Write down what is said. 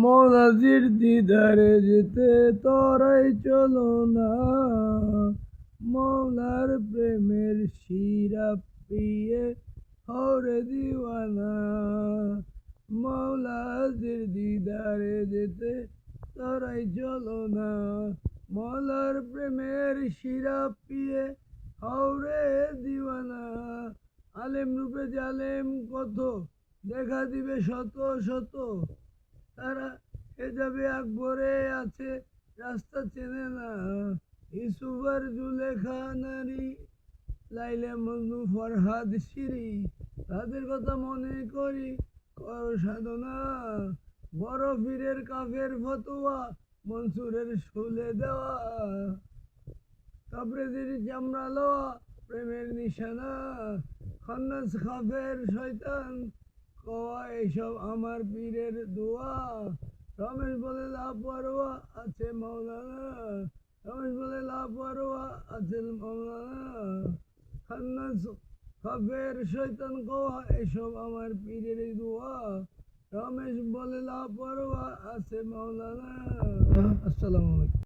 মৌলাজির দিদারে যেতে তোরাই চলো না, মৌলার প্রেমের শিরা পিয়ে হরে দিওয়ানা। মৌলাজির দিদারে যেতে তোরাই চলো না, মৌলার প্রেমের শিরা পিয়ে হরে দিওয়ানা। আলেম রূপে জালেম কত, দেখা দিবে শত শত, তারা হেজাবে আকবরে আছে, রাস্তা চেনে না। ইউসুফ আর জুলেখা নারী, লাইলা মজনু ফরহাদ শিরি, তাদের কথা মনে করি কর সাধনা। বড় পীরের কাফের ফতোয়া, মনসুরের শুলে দেওয়া, তাবরেজের চামড়া লওয়া প্রেমের নিশানা। খান্নাস খাফের শয়তান কওয়া, এইসব আমার পীরের দোয়া। রমেশ বলে লাপরোয়া আছে মৌলানা, রমেশ বলে লাপরোয়া আছে মৌলানা। খান্নাস খাফের শয়তান কওয়া, এইসব আমার পীরের দোয়া। রমেশ বলে লাপরোয়া আছে মৌলানা। আসসালামু আলাইকুম।